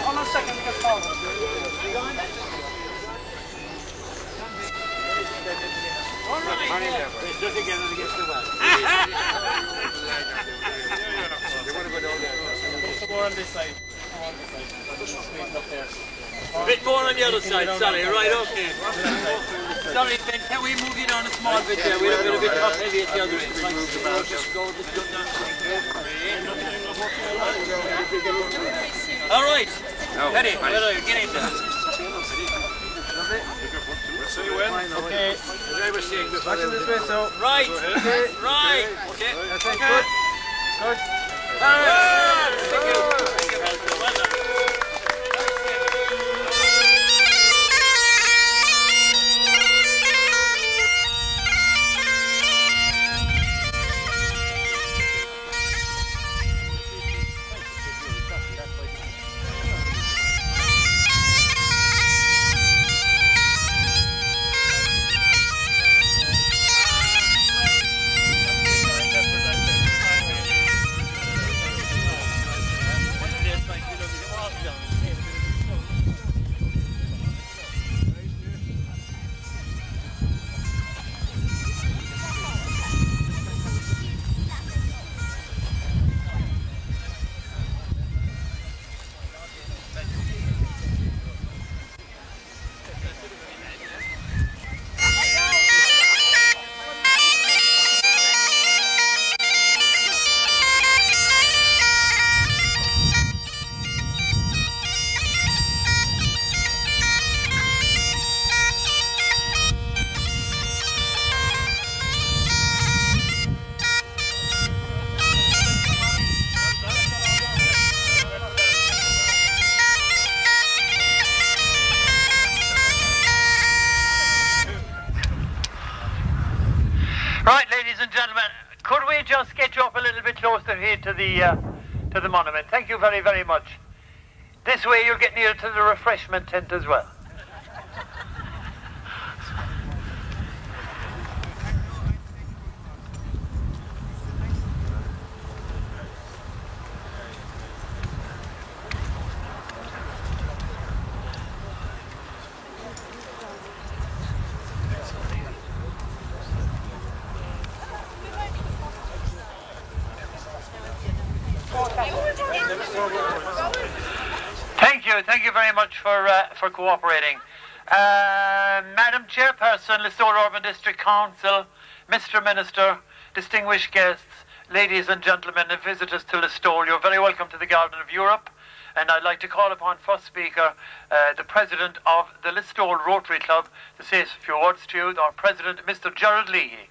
on a second, get forward. All right. Just again against the wall. More on this side. A bit more on the other side, sorry, right, okay. Sorry, Ben, can we move you down a small bit there? We're a bit top heavy at the other end. Just go down. All right. Ready? Where are you? Get in there. We'll see you when. Okay. As I was saying before. Back in this way, so. Right. Okay. Right. Okay. That's it. Good. Good. Thank you. Thank you. Well done. Right, ladies and gentlemen, could we just get you up a little bit closer here to the monument? Thank you very, very much. This way you're getting near to the refreshment tent as well. Thank you very much for cooperating. Madam Chairperson, Listowel Urban District Council, Mr. Minister, distinguished guests, ladies and gentlemen and visitors to Listowel, you're very welcome to the Garden of Europe. And I'd like to call upon first speaker, the President of the Listowel Rotary Club, to say a few words to you, our President, Mr. Gerald Leahy.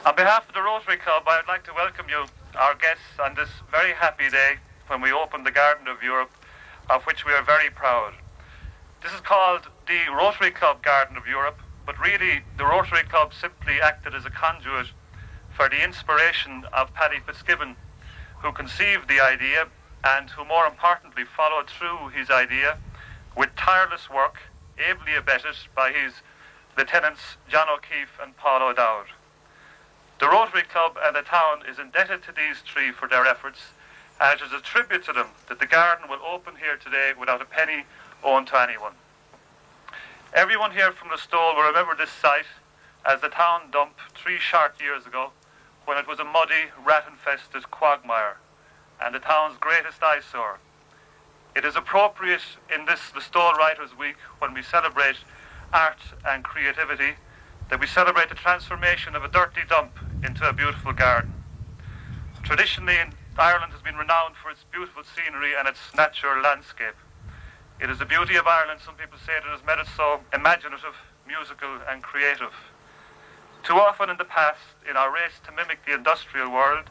On behalf of the Rotary Club, I would like to welcome you, our guests, on this very happy day when we opened the Garden of Europe, of which we are very proud. This is called the Rotary Club Garden of Europe, but really the Rotary Club simply acted as a conduit for the inspiration of Paddy Fitzgibbon, who conceived the idea and who more importantly followed through his idea with tireless work, ably abetted by his lieutenants John O'Keefe and Paul O'Dowd. The Rotary Club and the town is indebted to these three for their efforts, and it is a tribute to them that the garden will open here today without a penny owed to anyone. Everyone here from Listowel will remember this site as the town dump 3 short years ago, when it was a muddy, rat-infested quagmire and the town's greatest eyesore. It is appropriate in this Listowel Writers' Week, when we celebrate art and creativity, that we celebrate the transformation of a dirty dump into a beautiful garden. Traditionally, Ireland has been renowned for its beautiful scenery and its natural landscape. It is the beauty of Ireland, some people say, that has made it so imaginative, musical and creative. Too often in the past, in our race to mimic the industrial world,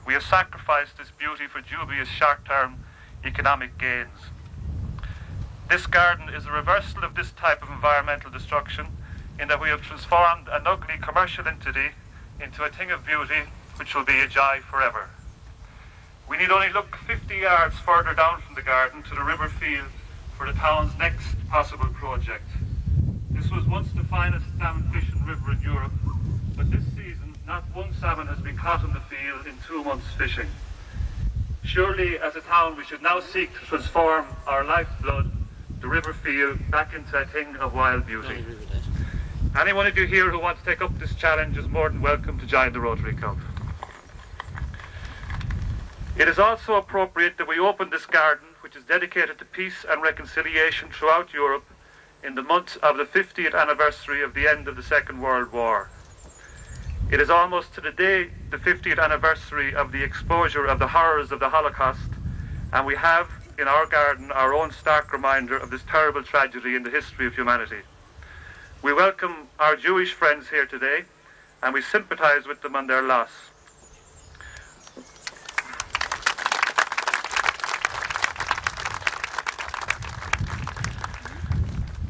we have sacrificed this beauty for dubious short-term economic gains. This garden is a reversal of this type of environmental destruction, in that we have transformed an ugly commercial entity into a thing of beauty which will be a joy forever. We need only look 50 yards further down from the garden to the river field for the town's next possible project. This was once the finest salmon fishing river in Europe, but this season not one salmon has been caught in the field in 2 months' fishing. Surely, as a town, we should now seek to transform our lifeblood, the river field, back into a thing of wild beauty. Anyone of you here who wants to take up this challenge is more than welcome to join the Rotary Club. It is also appropriate that we open this garden, which is dedicated to peace and reconciliation throughout Europe, in the month of the 50th anniversary of the end of the Second World War. It is almost to the day the 50th anniversary of the exposure of the horrors of the Holocaust, and we have in our garden our own stark reminder of this terrible tragedy in the history of humanity. We welcome our Jewish friends here today, and we sympathize with them on their loss.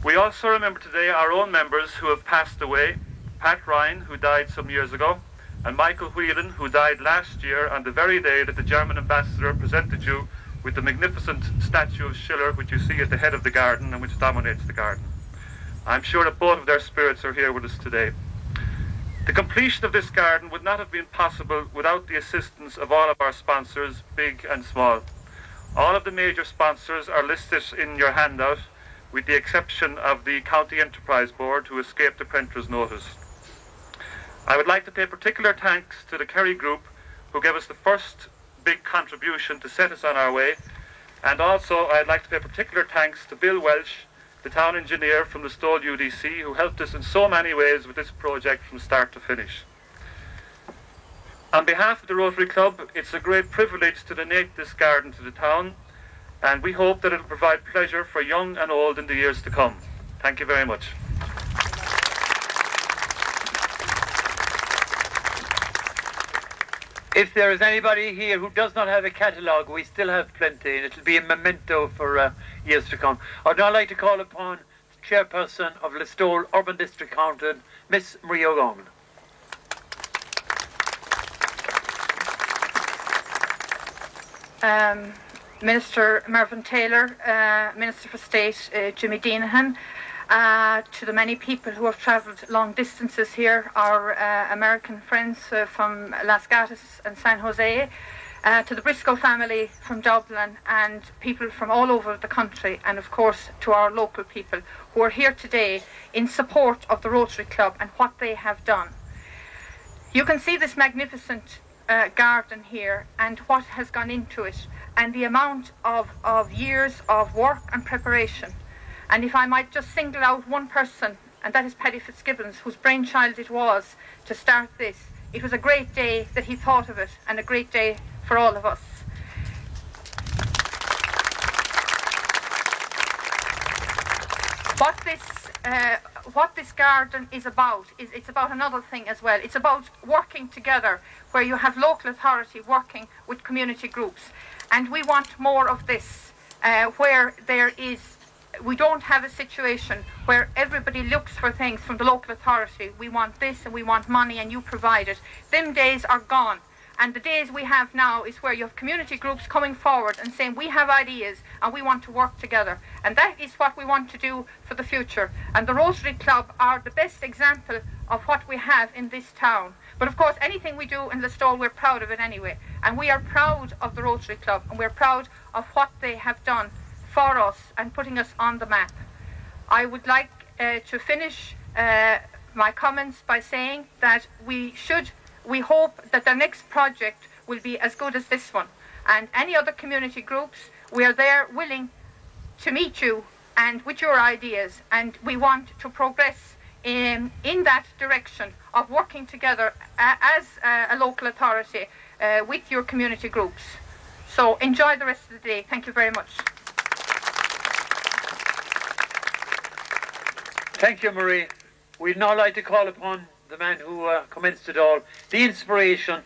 We also remember today our own members who have passed away, Pat Ryan, who died some years ago, and Michael Whelan, who died last year on the very day that the German ambassador presented you with the magnificent statue of Schiller, which you see at the head of the garden and which dominates the garden. I'm sure that both of their spirits are here with us today. The completion of this garden would not have been possible without the assistance of all of our sponsors, big and small. All of the major sponsors are listed in your handout, with the exception of the County Enterprise Board, who escaped the printer's notice. I would like to pay particular thanks to the Kerry Group, who gave us the first big contribution to set us on our way, and also I'd like to pay particular thanks to Bill Welsh, the town engineer from the Stole UDC, who helped us in so many ways with this project from start to finish. On behalf of the Rotary Club, it's a great privilege to donate this garden to the town, and we hope that it will provide pleasure for young and old in the years to come. Thank you very much. If there is anybody here who does not have a catalogue, we still have plenty, and it'll be a memento for years to come. I'd now like to call upon the Chairperson of Listowel Urban District Council, Miss Marie O'Gorman. Minister Mervyn Taylor, Minister for State Jimmy Deanahan, to the many people who have travelled long distances here, our American friends from Las Gatas and San Jose, to the Briscoe family from Dublin, and people from all over the country, and of course to our local people who are here today in support of the Rotary Club and what they have done. You can see this magnificent garden here and what has gone into it, and the amount of years of work and preparation. And if I might just single out one person, and that is Paddy Fitzgibbons, whose brainchild it was to start this. It was a great day that he thought of it, and a great day for all of us. What this garden is about, it's about another thing as well. It's about working together, where you have local authority working with community groups. And we want more of this, where we don't have a situation where everybody looks for things from the local authority. We want this and we want money and you provide it. Them days are gone. And the days we have now is where you have community groups coming forward and saying, we have ideas and we want to work together. And that is what we want to do for the future. And the Rotary Club are the best example of what we have in this town. But of course, anything we do in Listowel, we're proud of it anyway. And we are proud of the Rotary Club, and we're proud of what they have done for us and putting us on the map. I would like to finish my comments by saying that we hope that the next project will be as good as this one. And any other community groups, we are there willing to meet you and with your ideas, and we want to progress in that direction of working together as a local authority with your community groups. So enjoy the rest of the day. Thank you very much. Thank you, Marie. We'd now like to call upon the man who commenced it all, the inspiration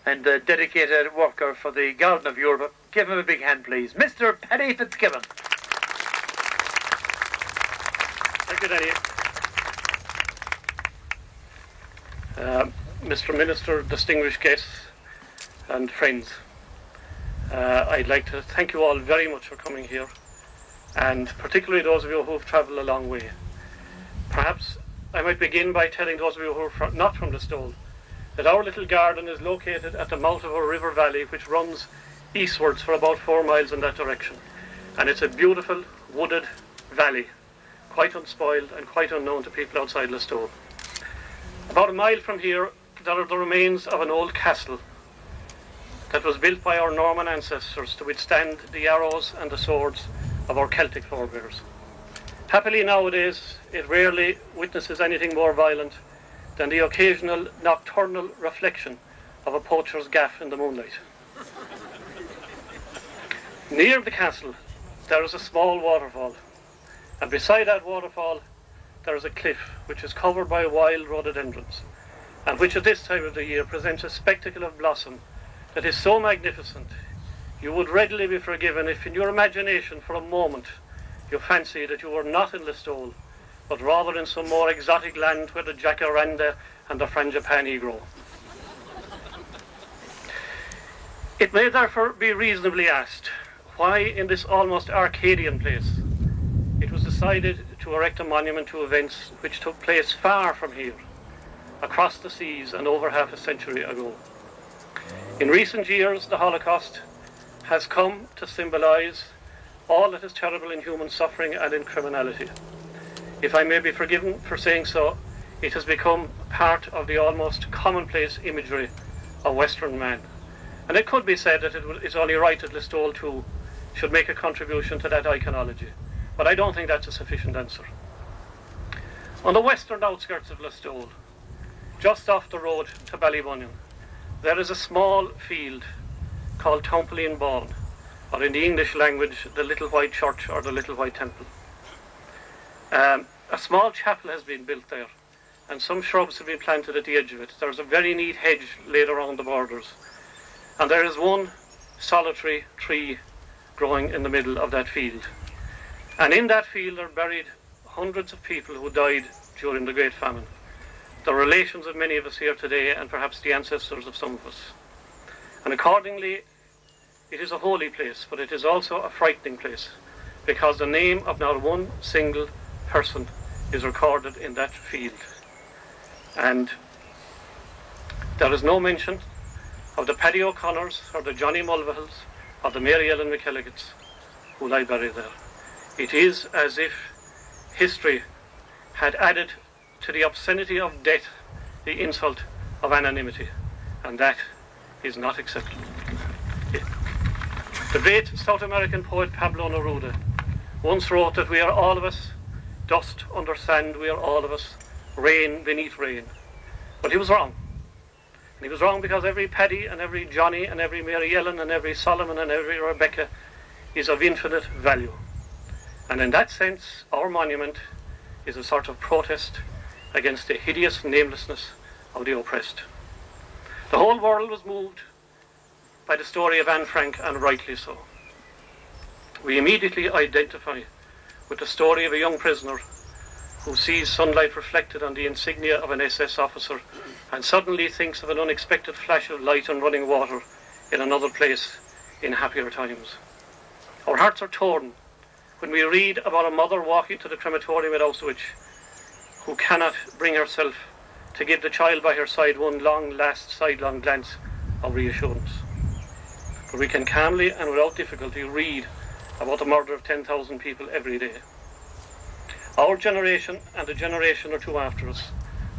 and the dedicated worker for the Garden of Europe. Give him a big hand, please. Mr. Paddy Fitzgibbon. Thank you, Danny. Mr. Minister, distinguished guests and friends, I'd like to thank you all very much for coming here, and particularly those of you who have travelled a long way. Perhaps I might begin by telling those of you who are not from Listowel that our little garden is located at the mouth of a river valley which runs eastwards for about 4 miles in that direction. And it's a beautiful wooded valley, quite unspoiled and quite unknown to people outside Listowel. About a mile from here, there are the remains of an old castle that was built by our Norman ancestors to withstand the arrows and the swords of our Celtic forebears. Happily nowadays, it rarely witnesses anything more violent than the occasional nocturnal reflection of a poacher's gaff in the moonlight. Near the castle, there is a small waterfall, and beside that waterfall, there is a cliff which is covered by wild rhododendrons, and which at this time of the year presents a spectacle of blossom that is so magnificent you would readily be forgiven if in your imagination for a moment you fancy that you were not in Listowel, but rather in some more exotic land where the jacaranda and the frangipani grow. It may therefore be reasonably asked why in this almost Arcadian place it was decided to erect a monument to events which took place far from here, across the seas and over half a century ago. In recent years, the Holocaust has come to symbolize all that is terrible in human suffering and in criminality. If I may be forgiven for saying so, it has become part of the almost commonplace imagery of Western man. And it could be said that it is only right that Listowel too should make a contribution to that iconology. But I don't think that's a sufficient answer. On the western outskirts of Listowel, just off the road to Ballybunion, there is a small field called Tompleen Bawn, or in the English language, the Little White Church or the Little White Temple. A small chapel has been built there, and some shrubs have been planted at the edge of it. There's a very neat hedge laid around the borders, and there is one solitary tree growing in the middle of that field. And in that field are buried hundreds of people who died during the Great Famine, the relations of many of us here today and perhaps the ancestors of some of us. And accordingly, it is a holy place, but it is also a frightening place, because the name of not one single person is recorded in that field. And there is no mention of the Paddy O'Connors or the Johnny Mulvihills or the Mary Ellen McKelligotts who lie buried there. It is as if history had added to the obscenity of death the insult of anonymity, and that is not acceptable. The great South American poet Pablo Neruda once wrote that we are all of us dust under sand, we are all of us rain beneath rain. But he was wrong. And he was wrong because every Paddy and every Johnny and every Mary Ellen and every Solomon and every Rebecca is of infinite value. And in that sense, our monument is a sort of protest against the hideous namelessness of the oppressed. The whole world was moved by the story of Anne Frank, and rightly so. We immediately identify with the story of a young prisoner who sees sunlight reflected on the insignia of an SS officer and suddenly thinks of an unexpected flash of light and running water in another place in happier times. Our hearts are torn when we read about a mother walking to the crematorium at Auschwitz who cannot bring herself to give the child by her side one last sidelong glance of reassurance. But we can calmly and without difficulty read about the murder of 10,000 people every day. Our generation and a generation or two after us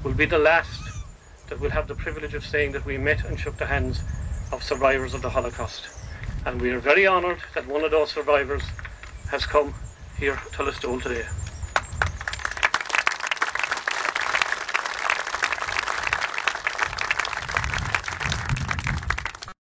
will be the last that will have the privilege of saying that we met and shook the hands of survivors of the Holocaust. And we are very honoured that one of those survivors has come here to Listowel today.